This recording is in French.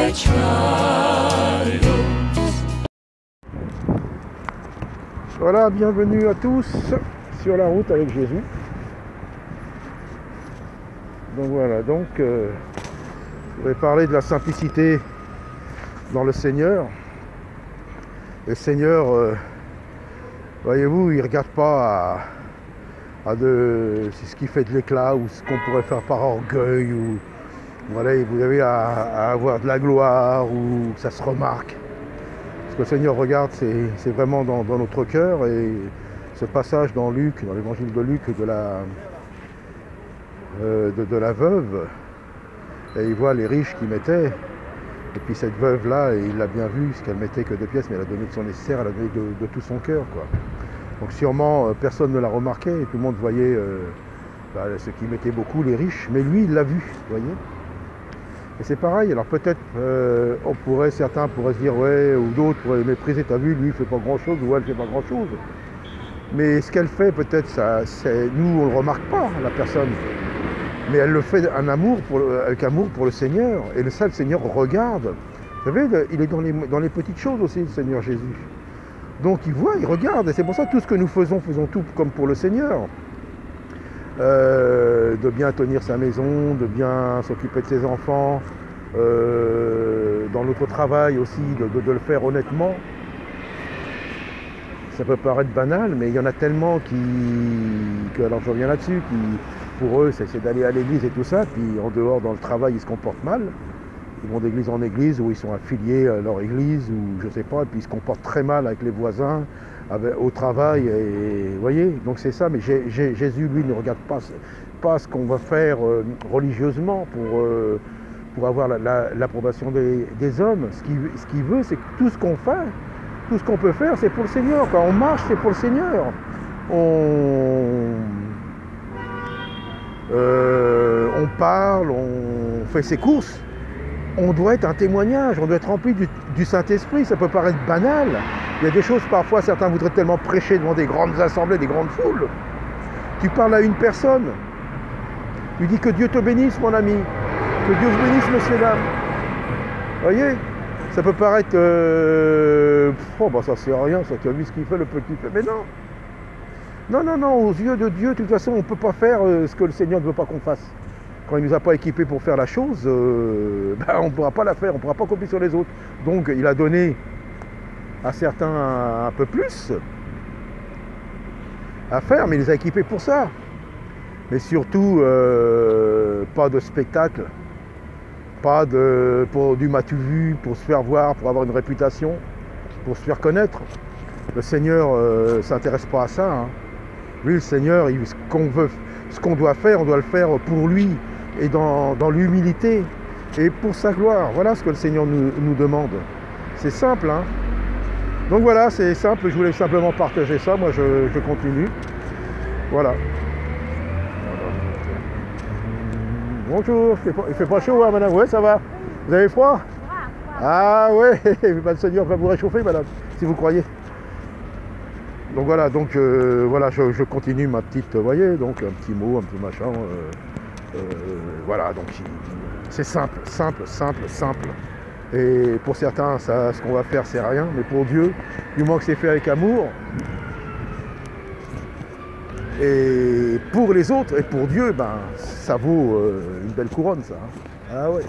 my trials. Voilà, bienvenue à tous sur la route avec Jésus. Donc voilà, je vais parler de la simplicité dans le Seigneur. Le Seigneur, voyez-vous, il ne regarde pas à ce qui fait de l'éclat ou ce qu'on pourrait faire par orgueil ou voilà, vous avez à avoir de la gloire ou que ça se remarque. Ce que le Seigneur regarde, c'est vraiment dans notre cœur. Et ce passage dans Luc, dans l'évangile de Luc, de la veuve, et il voit les riches qui mettaient, et puis cette veuve-là, il l'a bien vu, ce qu'elle mettait que 2 pièces, mais elle a donné de son nécessaire, elle a donné de tout son cœur, quoi. Donc sûrement, personne ne l'a remarqué, et tout le monde voyait ceux qui mettaient beaucoup, les riches, mais lui, il l'a vu, vous voyez. Et c'est pareil, alors peut-être certains pourraient se dire, ouais, ou d'autres pourraient mépriser, t'as vu, lui il fait pas grand-chose, ou elle fait pas grand-chose. Mais ce qu'elle fait, peut-être, nous on le remarque pas, la personne. Mais elle le fait avec amour pour le Seigneur. Et ça, le Seigneur regarde. Vous savez, il est dans les petites choses aussi, le Seigneur Jésus. Donc il voit, il regarde. Et c'est pour ça que tout ce que nous faisons tout comme pour le Seigneur. De bien tenir sa maison, de bien s'occuper de ses enfants, dans notre travail aussi, de le faire honnêtement. Ça peut paraître banal, mais il y en a tellement alors je reviens là-dessus, qui pour eux c'est d'aller à l'église et tout ça, puis en dehors dans le travail ils se comportent mal. Ils vont d'église en église, ou ils sont affiliés à leur église, ou je sais pas, et puis ils se comportent très mal avec les voisins, au travail, et vous voyez, donc c'est ça. Mais Jésus, lui, ne regarde pas ce qu'on va faire religieusement pour avoir l'approbation des hommes. Ce qu'il veut, c'est que tout ce qu'on fait, tout ce qu'on peut faire, c'est pour le Seigneur. Quand on marche, c'est pour le Seigneur. On parle, on fait ses courses. On doit être un témoignage, on doit être rempli du Saint-Esprit. Ça peut paraître banal. Il y a des choses, parfois, certains voudraient tellement prêcher devant des grandes assemblées, des grandes foules. Tu parles à une personne, tu dis que Dieu te bénisse, mon ami, que Dieu vous bénisse, messieurs, dames. Vous voyez, ça peut paraître, ça sert à rien, ça, tu as vu ce qu'il fait, le peu qu'il fait, mais non. Non, aux yeux de Dieu, de toute façon, on ne peut pas faire ce que le Seigneur ne veut pas qu'on fasse. Quand il ne nous a pas équipés pour faire la chose, on ne pourra pas la faire, on ne pourra pas copier sur les autres. Donc il a donné à certains un peu plus à faire, mais il les a équipés pour ça. Mais surtout, pas de spectacle, pas pour du m'as-tu vu, pour se faire voir, pour avoir une réputation, pour se faire connaître. Le Seigneur ne s'intéresse pas à ça, hein. Lui, le Seigneur, ce qu'on doit faire, on doit le faire pour lui, et dans l'humilité, et pour sa gloire. Voilà ce que le Seigneur nous demande. C'est simple, hein. Donc voilà, c'est simple, je voulais simplement partager ça, moi je continue. Voilà. Bonjour, il fait pas chaud, hein, madame? Ouais, ça va. Vous avez froid? Ah ouais, le Seigneur va vous réchauffer, madame, si vous croyez. Donc voilà, voilà, je continue ma petite, vous voyez, donc un petit mot, un petit machin. Voilà, donc c'est simple. Et pour certains, ce qu'on va faire, c'est rien, mais pour Dieu, du moment que c'est fait avec amour, et pour les autres, et pour Dieu, ça vaut une belle couronne, ça. Hein. Ah ouais.